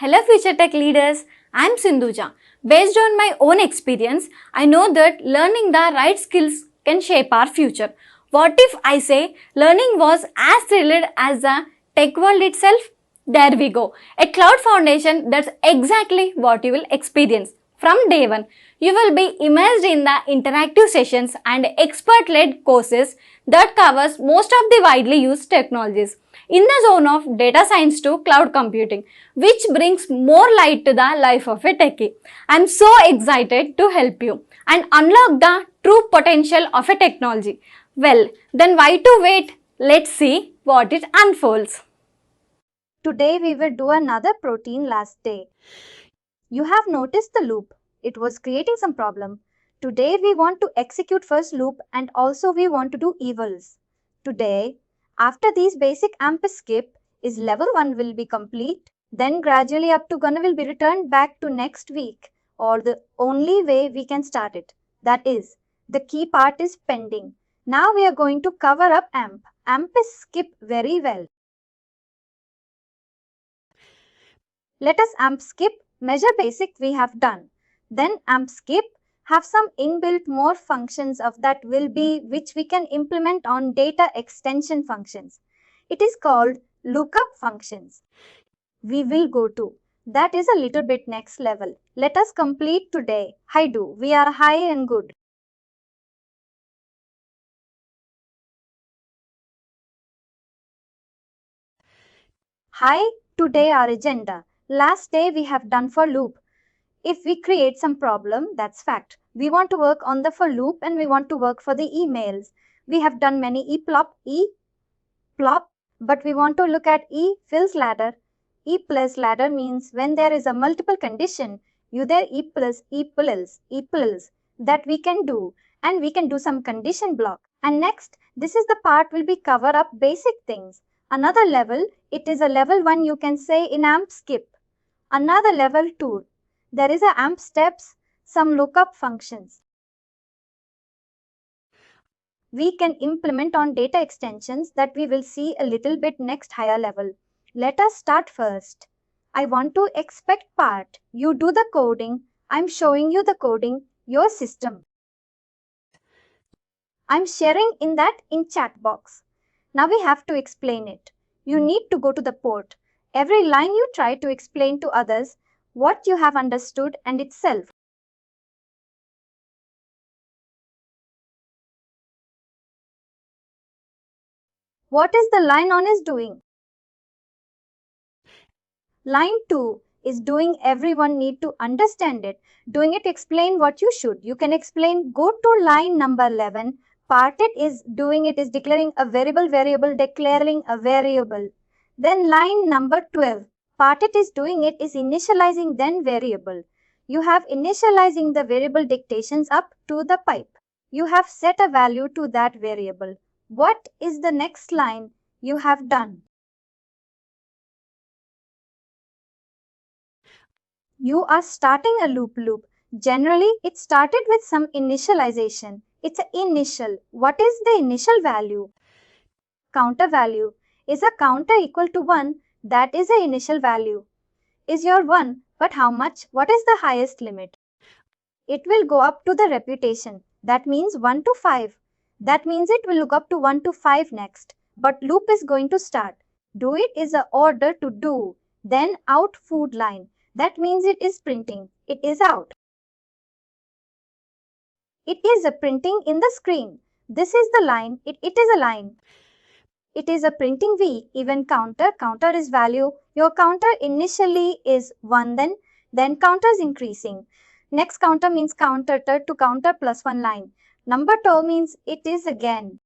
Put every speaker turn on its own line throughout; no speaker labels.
Hello future tech leaders, I am Sindhuja. Based on my own experience, I know that learning the right skills can shape our future. What if I say learning was as thrilled as the tech world itself? There we go. A cloud foundation, that's exactly what you will experience. From day one, you will be immersed in the interactive sessions and expert-led courses that covers most of the widely used technologies in the zone of data science to cloud computing, which brings more light to the life of a techie. I'm so excited to help you and unlock the true potential of a technology. Well, then why to wait? Let's see what it unfolds.
Today we will do another protein last day. You have noticed the loop. It was creating some problem. Today we want to execute first loop and also we want to do evils. Today, after these basic AMPscript is level 1 will be complete. Then gradually up to gonna will be returned back to next week or the only way we can start it. That is, the key part is pending. Now we are going to cover up AMP. AMPscript very well. Let us AMPscript measure basic we have done. Then AMPscript have some inbuilt more functions of that will be which we can implement on data extension functions. It is called lookup functions. We will go to. That is a little bit next level. Let us complete today. Hi do. We are high and good. Hi, today our agenda. Last day we have done for loop. If we create some problem, that's fact. We want to work on the for loop and we want to work for the emails. We have done many plop, but we want to look at fills ladder. E plus ladder means when there is a multiple condition, you there E plus that we can do, and we can do some condition block. And next, this is the part will be cover up basic things. Another level, it is a level 1 you can say in AMPscript. Another level 2. There is a AMP steps, some lookup functions. We can implement on data extensions that we will see a little bit next higher level. Let us start first. I want to expect part. You do the coding. I'm showing you the coding, your system. I'm sharing in that in chat box. Now we have to explain it. You need to go to the port. Every line you try to explain to others what you have understood and itself. What is the line on is doing? Line 2 is doing everyone need to understand it. Doing it explain what you should. You can explain go to line number 11. Parted is doing it is declaring a variable declaring a variable. Then line number 12. Parted is doing it is initializing then variable. You have initializing the variable dictations up to the pipe. You have set a value to that variable. What is the next line you have done? You are starting a loop. Generally, it started with some initialization. It's an initial. What is the initial value? Counter value. Is a counter equal to 1? That is the initial value. Is your 1, but how much? What is the highest limit? It will go up to the reputation. That means 1 to 5. That means it will look up to 1 to 5 next. But loop is going to start. Do it is a order to do. Then out food line. That means it is printing. It is out. It is a printing in the screen. This is the line. It is a line. It is a printing V. Even counter. Counter is value. Your counter initially is 1 then counter is increasing. Next counter means counter to counter plus 1 line. Number 2 means it is again.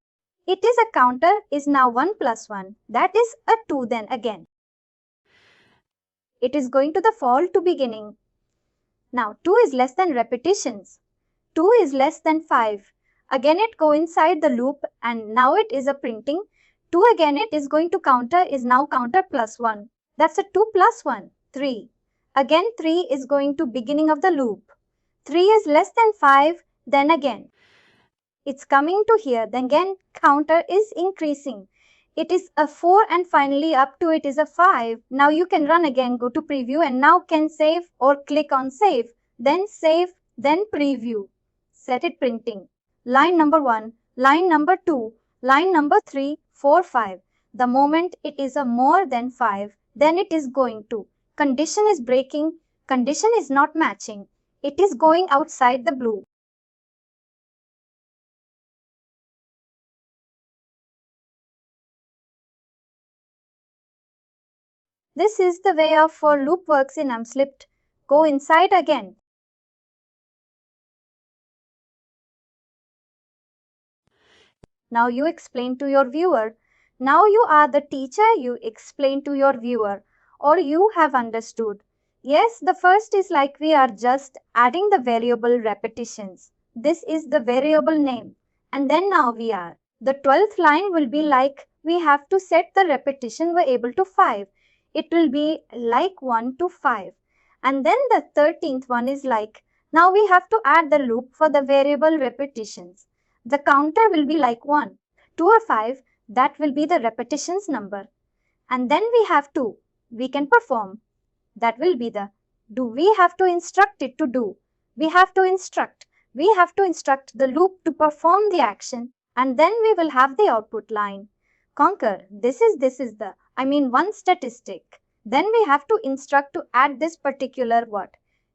It is a counter is now 1 plus 1. That is a 2 then again. It is going to the fall to beginning. Now 2 is less than repetitions. 2 is less than 5. Again it go inside the loop and now it is a printing. 2 again it is going to counter is now counter plus 1. That's a 2 plus 1, 3. Again 3 is going to beginning of the loop. 3 is less than 5, then again. It's coming to here, then again counter is increasing. It is a 4 and finally up to it is a 5. Now you can run again, go to preview and now can save or click on save. Then save, then preview. Set it printing. Line number 1, line number 2, line number 3, 4, 5. The moment it is a more than 5, then it is going to. Condition is breaking, condition is not matching. It is going outside the blue. This is the way our for loop works in AMPscript. Go inside again. Now you explain to your viewer. Now you are the teacher, you explain to your viewer, or you have understood. Yes, the first is like we are just adding the variable repetitions. This is the variable name. And then now we are. The 12th line will be like we have to set the repetition variable to 5. It will be like 1 to 5. And then the 13th one is like, now we have to add the loop for the variable repetitions. The counter will be like 1, 2 or 5, that will be the repetitions number. And then we have to, we can perform, that will be the, do we have to instruct it to do, we have to instruct the loop to perform the action and then we will have the output line. Conquer, this is the, one statistic. Then we have to instruct to add this particular word.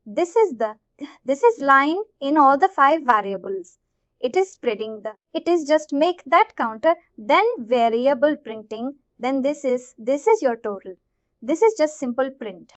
This is line in all the 5 variables. It is spreading it is just make that counter, then variable printing, then this is your total. This is just simple print.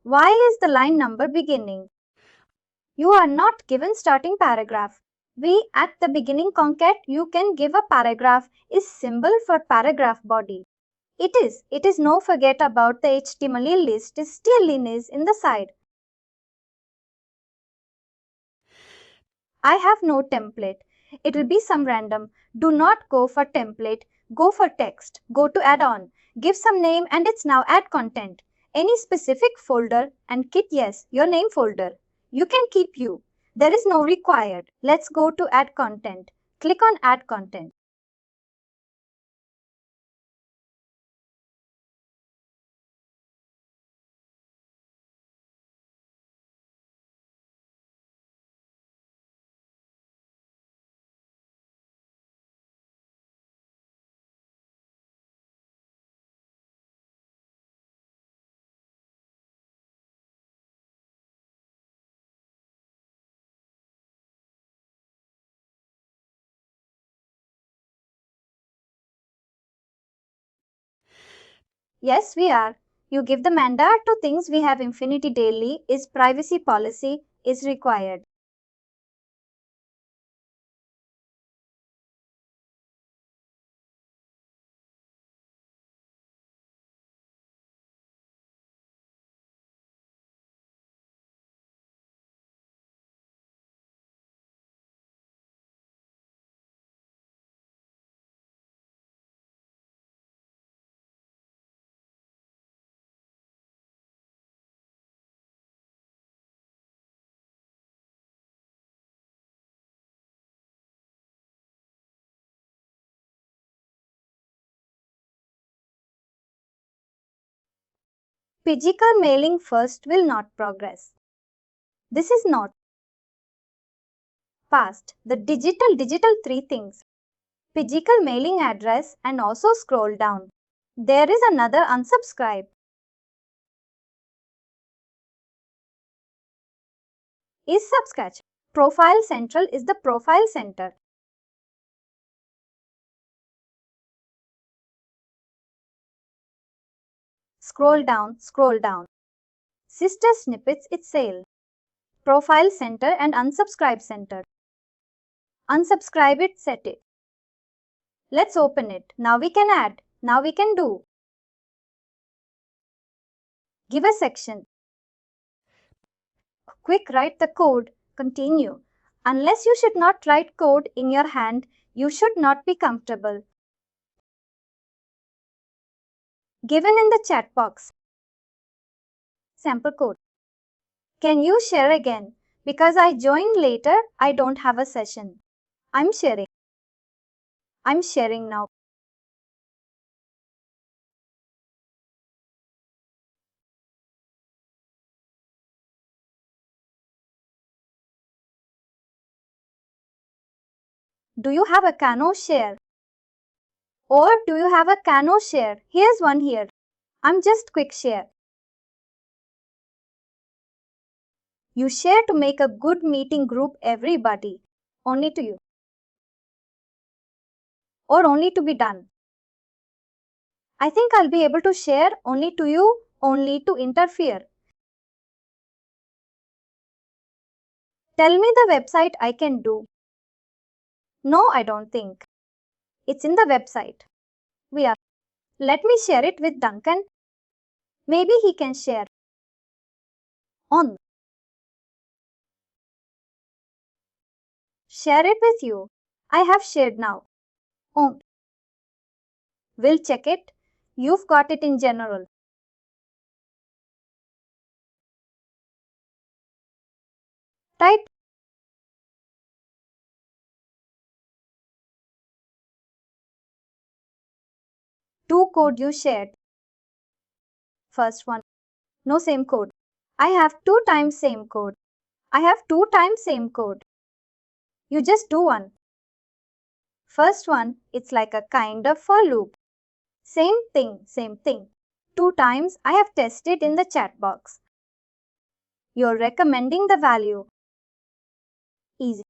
Why is the line number beginning? You are not given starting paragraph. We at the beginning concat you can give a paragraph is symbol for paragraph body. It is no forget about the HTML list is still in the side. I have no template. It will be some random. Do not go for template. Go for text. Go to add-on. Give some name and it's now add content. Any specific folder and kit yes, your name folder. You can keep you. There is no required. Let's go to add content. Click on add content. Yes, we are. You give the mandate to things we have infinity daily is privacy policy is required. Physical mailing first will not progress. This is not past. The digital 3 things. Physical mailing address and also scroll down. There is another unsubscribe. Is subscribe. Profile central is the profile center. Scroll down, scroll down. Sister snippets it's sale. Profile center and unsubscribe center. Unsubscribe it, set it. Let's open it. Now we can add. Now we can do. Give a section. Quick, write the code. Continue. Unless you should not write code in your hand, you should not be comfortable. Given in the chat box. Sample code. Can you share again? Because I joined later, I don't have a session. I'm sharing. I'm sharing now. Do you have a Kano share? Or do you have a Kano share? Here's one here. I'm just quick share. You share to make a good meeting group everybody. Only to you. Or only to be done. I think I'll be able to share only to you, only to interfere. Tell me the website I can do. No, I don't think. It's in the website. We are. Let me share it with Duncan. Maybe he can share. On. Share it with you. I have shared now. On. We'll check it. You've got it in general. Type. Two code you shared. First one. No same code. I have two times same code. I have two times same code. You just do one. First one, it's like a kind of for loop. Same thing, same thing. Two times I have tested in the chat box. You're recommending the value. Easy.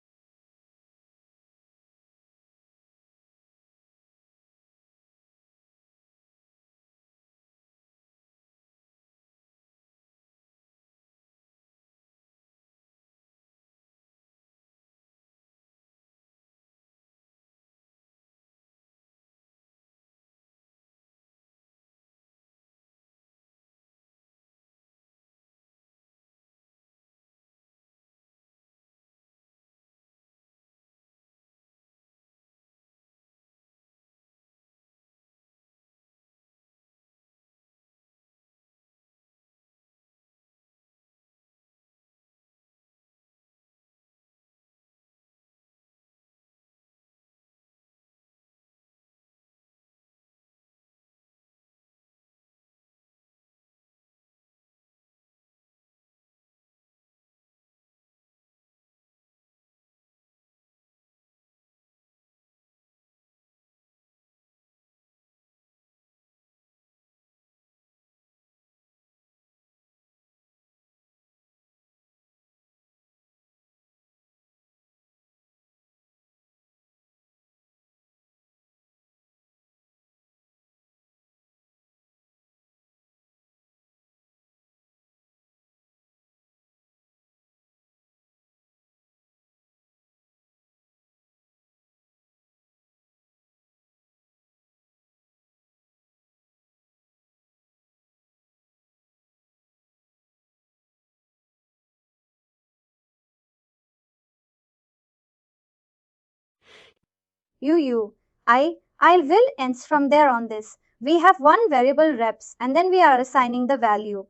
I will ends from there on this. We have one variable reps and then we are assigning the value.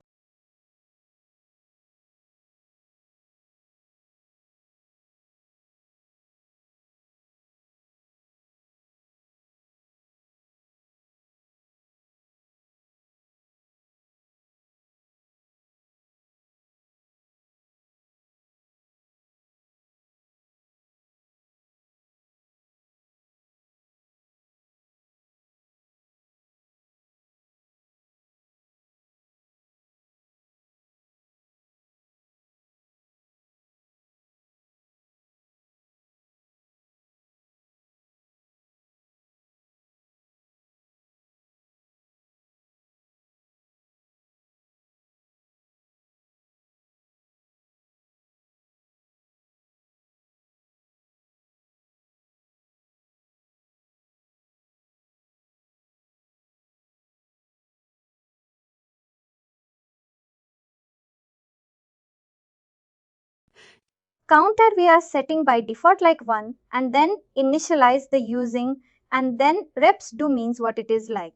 Counter we are setting by default like 1 and then initialize the using and then reps do means what it is like.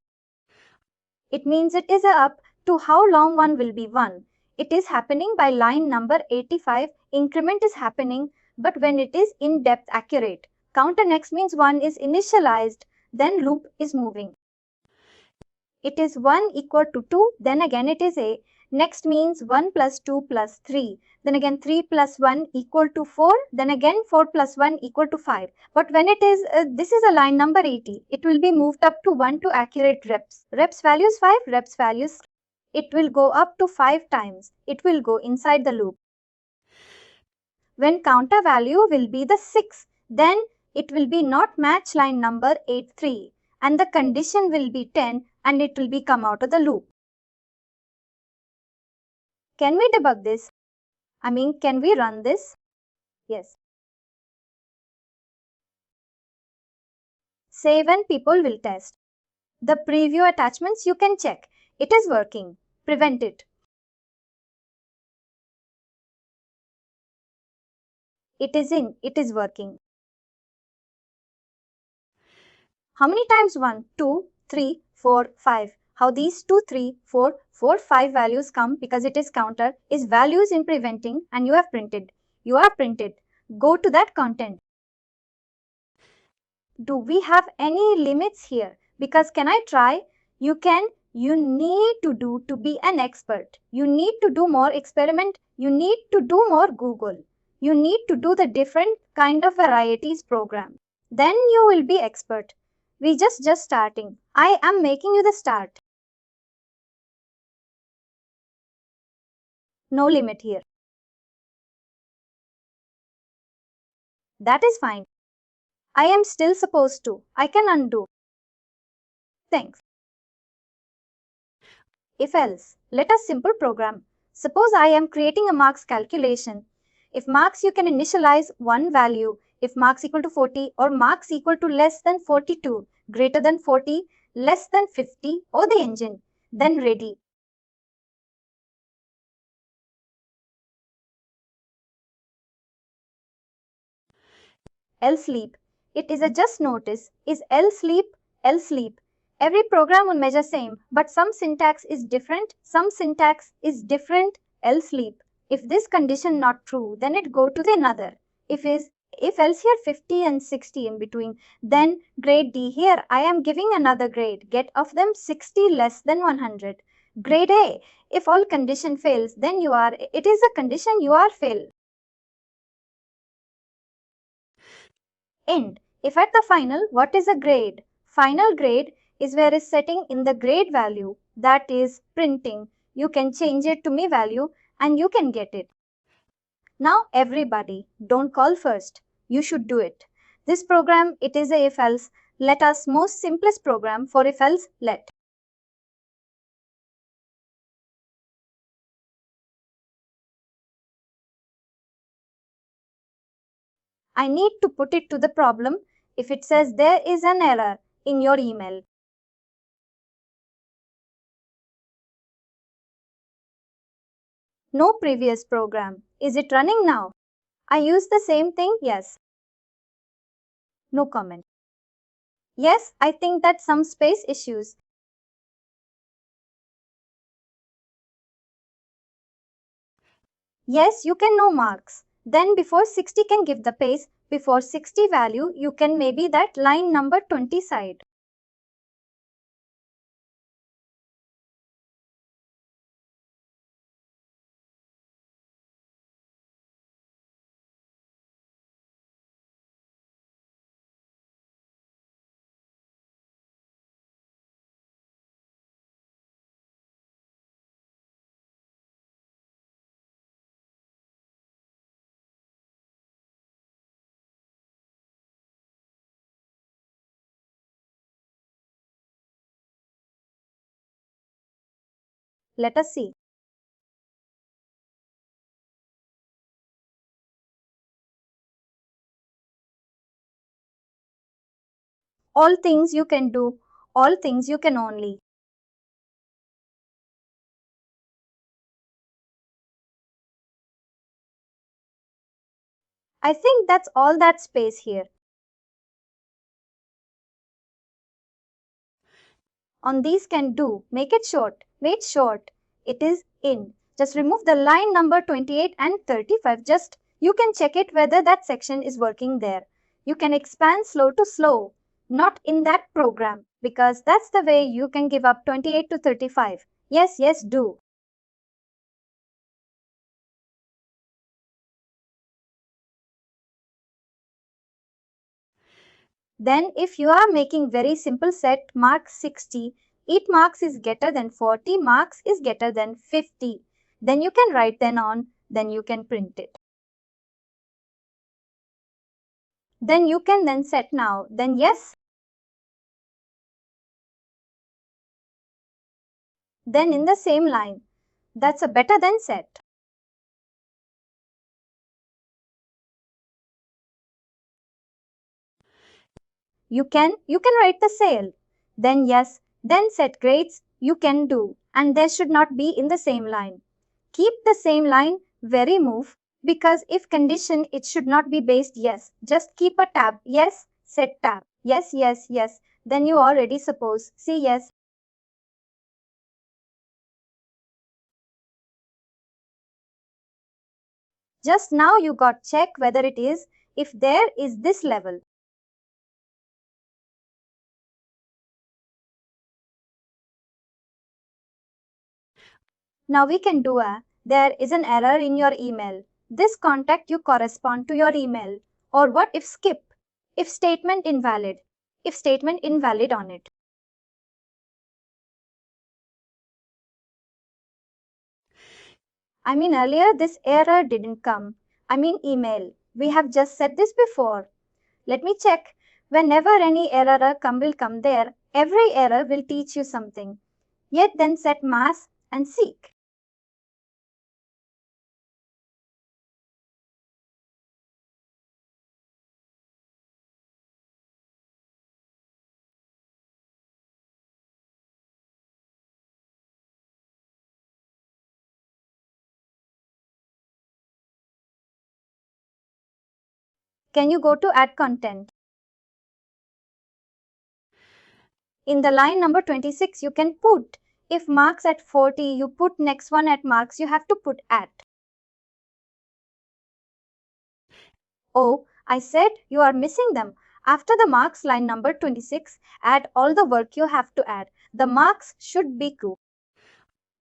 It means it is a up to how long 1 will be 1. It is happening by line number 85. Increment is happening but when it is in depth accurate. Counter next means 1 is initialized, then loop is moving. It is 1 equal to 2, then again it is a. Next means 1 plus 2 plus 3. Then again 3 plus 1 equal to 4. Then again 4 plus 1 equal to 5. But when it is, this is a line number 80. It will be moved up to 1 to accurate reps. Reps values 5, reps values. It will go up to 5 times. It will go inside the loop. When counter value will be the 6, then it will be not match line number 83 and the condition will be 10 and it will be come out of the loop. Can we debug this? Can we run this? Yes. Save and people will test. The preview attachments you can check. It is working. Prevent it. It is in. It is working. How many times 1, 2, 3, 4, 5? How these 2, 3, 4, 4, 5 values come because it is counter is values in preventing and you have printed. You are printed. Go to that content. Do we have any limits here? Because can I try? You can. You need to do to be an expert. You need to do more experiment. You need to do more Google. You need to do the different kind of varieties program. Then you will be expert. We just starting. I am making you the start. No limit here. That is fine. I am still supposed to. I can undo. Thanks. If else, let us simple program. Suppose I am creating a marks calculation. If marks you can initialize one value. If marks equal to 40 or marks equal to less than 42, greater than 40, less than 50 or the engine, then ready. Else sleep. It is a just notice is else sleep, else sleep. Every program will measure same, but some syntax is different, some syntax is different, else sleep. If this condition not true, then it go to the another. If else here 50 and 60 in between, then grade D here I am giving another grade. Get of them 60 less than 100. Grade A. If all condition fails, then it is a condition you are fail. End. If at the final, what is a grade? Final grade is where is setting in the grade value, that is printing. You can change it to me value and you can get it. Now everybody, don't call first. You should do it. This program, it is a if else. Let us most simplest program for if else let. I need to put it to the problem if it says there is an error in your email. No previous program. Is it running now? I use the same thing? Yes. No comment. Yes, I think that some space issues. Yes, you can know marks. Then before 60 can give the pace. Before 60 value, you can maybe that line number 20 side. Let us see. All things you can do, all things you can only. I think that's all that space here. On these can do, make it short, wait short. It is in. Just remove the line number 28 and 35. Just you can check it whether that section is working there. You can expand slow to slow, not in that program, because that's the way you can give up 28 to 35. Yes, yes, do. Then if you are making very simple set marks 60, 8 marks is greater than 40, marks is greater than 50. Then you can write them on, then you can print it. Then you can then set now, then yes. Then in the same line, that's a better than set. You can write the sale. Then yes, then set grades you can do. And they should not be in the same line. Keep the same line, very move, because if condition it should not be based yes. Just keep a tab, yes, set tab, yes, yes, yes. Then you already suppose, see yes. Just now you got check whether it is, if there is this level. Now we can do there is an error in your email. This contact you correspond to your email. Or what if skip? If statement invalid. If statement invalid on it. I mean earlier this error didn't come. I mean email. We have just said this before. Let me check. Whenever any error will come there, every error will teach you something. Yet then set mass and seek. Can you go to add content? In the line number 26, you can put. If marks at 40, you put next one at marks, you have to put at. Oh, I said you are missing them. After the marks line number 26, add all the work you have to add. The marks should be true.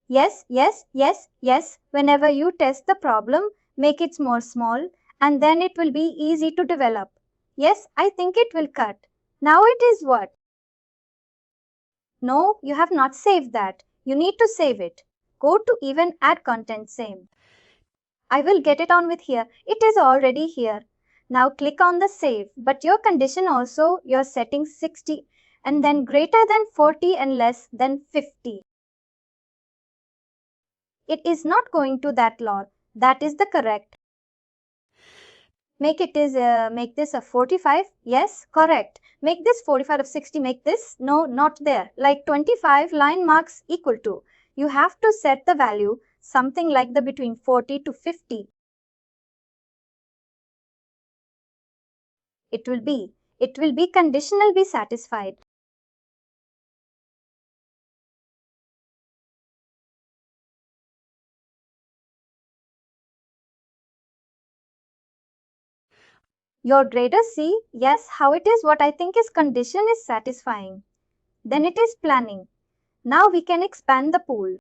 Yes, yes, yes, yes. Whenever you test the problem, make it more small and then it will be easy to develop. Yes, I think it will cut. Now it is what? No, you have not saved that. You need to save it. Go to even add content same. I will get it on with here. It is already here. Now click on the save. But your condition also, your setting 60 and then greater than 40 and less than 50. It is not going to that law. That is the correct. Make this a 45. Yes, correct. Make this 45 of 60. Make this. No, not there. Like 25 line marks equal to. You have to set the value something like the between 40 to 50. It will be conditional be satisfied. Your grader see, yes, how it is what I think is condition is satisfying. Then it is planning. Now we can expand the pool.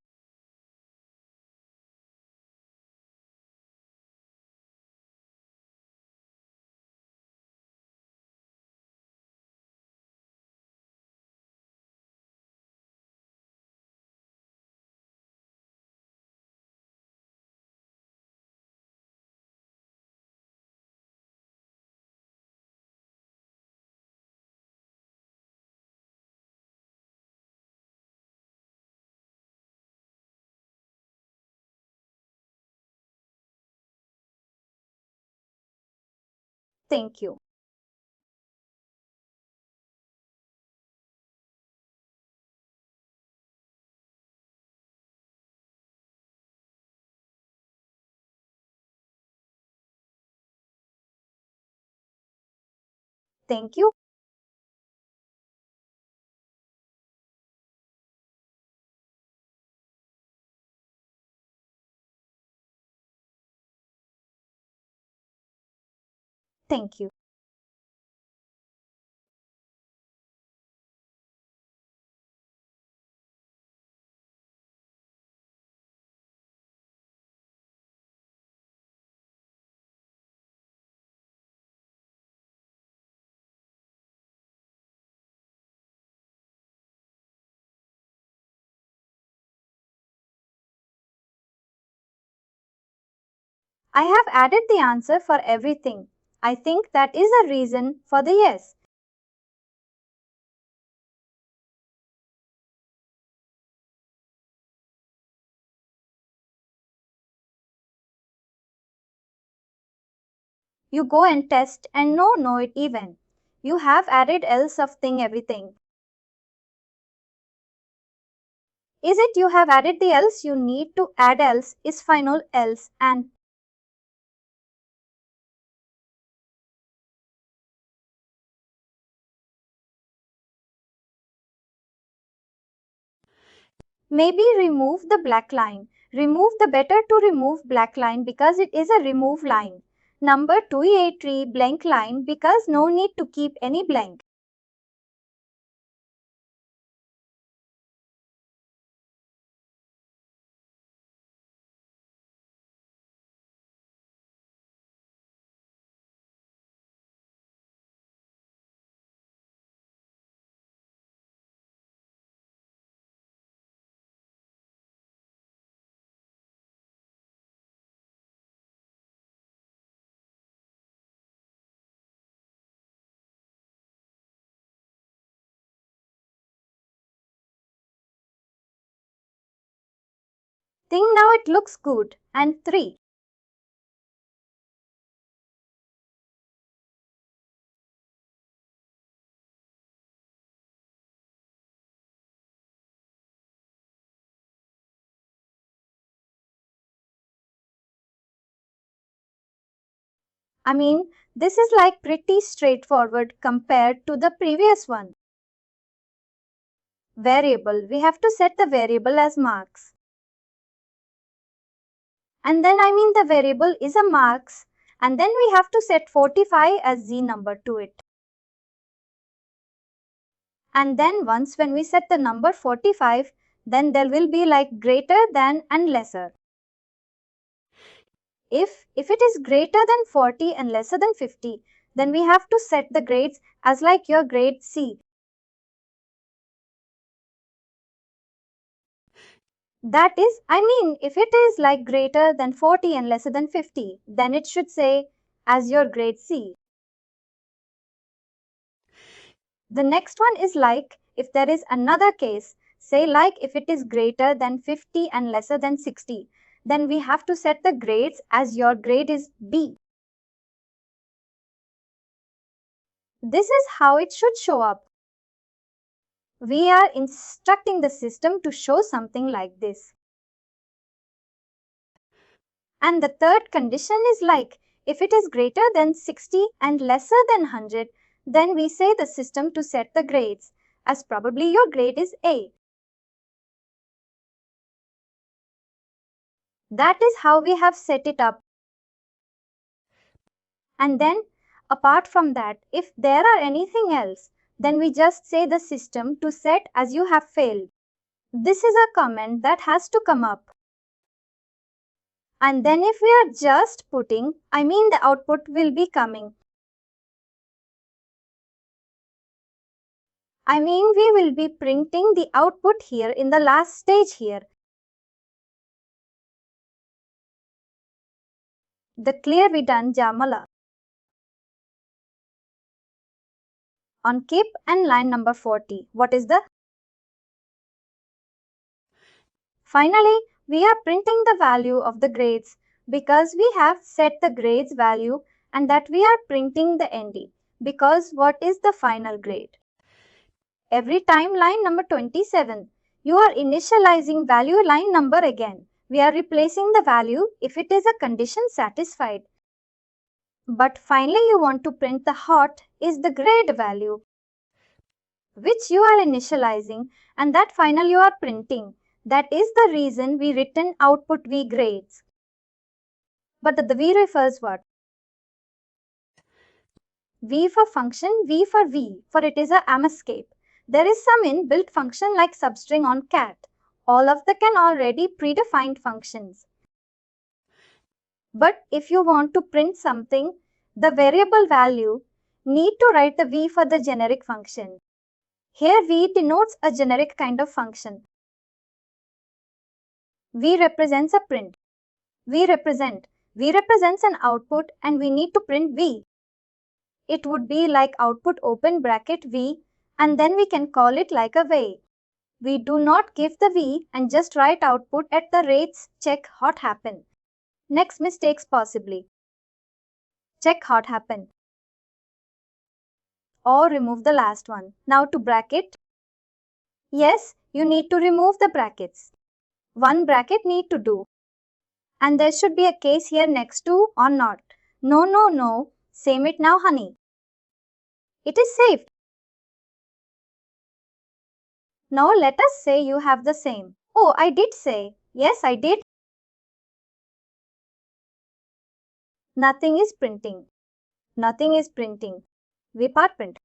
Thank you. Thank you. Thank you. I have added the answer for everything. I think that is a reason for the yes. You go and test and know it even. You have added else of thing everything. Is it you have added the else you need to add else is final else and maybe remove the black line. Remove the better to remove black line because it is a remove line. Number 283 blank line because no need to keep any blank. Think now it looks good. And 3. I mean, this is like pretty straightforward compared to the previous one. Variable, we have to set the variable as marks. And then the variable is a marks and then we have to set 45 as z number to it. And then once when we set the number 45, then there will be like greater than and lesser. If it is greater than 40 and lesser than 50, then we have to set the grades as like your grade C. That is, if it is like greater than 40 and lesser than 50, then it should say as your grade C. The next one is like if there is another case, say like if it is greater than 50 and lesser than 60, then we have to set the grades as your grade is B. This is how it should show up. We are instructing the system to show something like this. And the third condition is like if it is greater than 60 and lesser than 100, then we say the system to set the grades as probably your grade is A. That is how we have set it up. And then apart from that, if there are anything else, then we just say the system to set as you have failed. This is a comment that has to come up. And then if we are just putting, the output will be coming. We will be printing the output here in the last stage here. The clear we done Jamala. On keep and line number 40, what is the? Finally, we are printing the value of the grades because we have set the grades value and that we are printing the ND because what is the final grade? Every time line number 27, you are initializing value line number again. We are replacing the value if it is a condition satisfied. But finally you want to print the hot is the grade value, which you are initializing, and that final you are printing. That is the reason we written output V grades. But the V refers what? V for function, V for V, for it is a AMPscript. There is some inbuilt function like substring on cat. All of the can already predefined functions. But if you want to print something, the variable value, need to write the V for the generic function. Here V denotes a generic kind of function. V represents a print. V represents an output and we need to print V. It would be like output open bracket V and then we can call it like a way. We do not give the V and just write output at the rates check hot happen. Next mistakes possibly. Check hot happen. Or remove the last one. Now to bracket. Yes, you need to remove the brackets. One bracket need to do. And there should be a case here next to or not. No. Same it now, honey. It is saved. Now let us say you have the same. Oh, I did say. Yes, I did. Nothing is printing. Nothing is printing. We part print.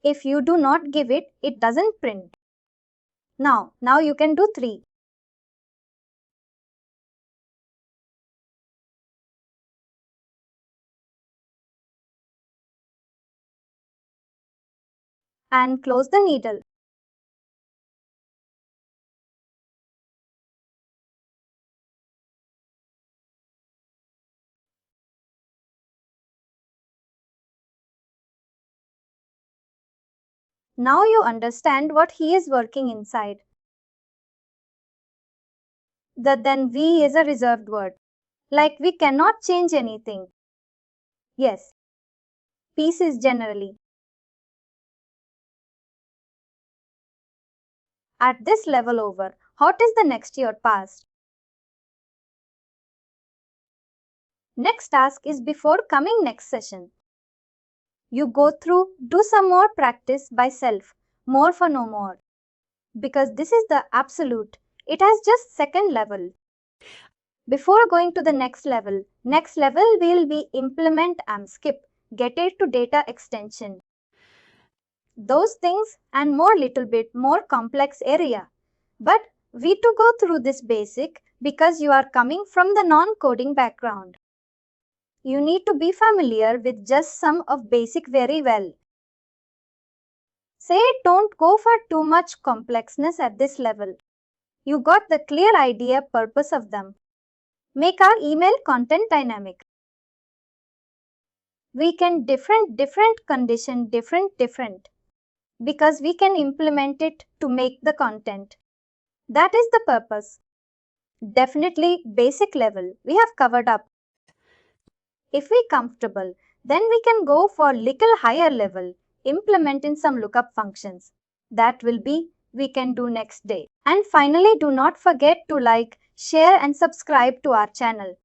If you do not give it, it doesn't print. Now you can do 3. And close the needle. Now you understand what he is working inside. The then V is a reserved word. Like we cannot change anything. Yes. Peace is generally. At this level over, what is the next year past? Next task is before coming next session. You go through, do some more practice by self, more for no more. Because this is the absolute, it has just second level. Before going to the next level will be implement AMPscript, get it to data extension. Those things and more little bit more complex area. But we to go through this basic because you are coming from the non-coding background. You need to be familiar with just some of basic very well. Say don't go for too much complexness at this level. You got the clear idea purpose of them. Make our email content dynamic. We can different condition different because we can implement it to make the content. That is the purpose. Definitely basic level we have covered up. If we comfortable, then we can go for little higher level, implementing some lookup functions. That will be we can do next day. And finally, do not forget to like, share and subscribe to our channel.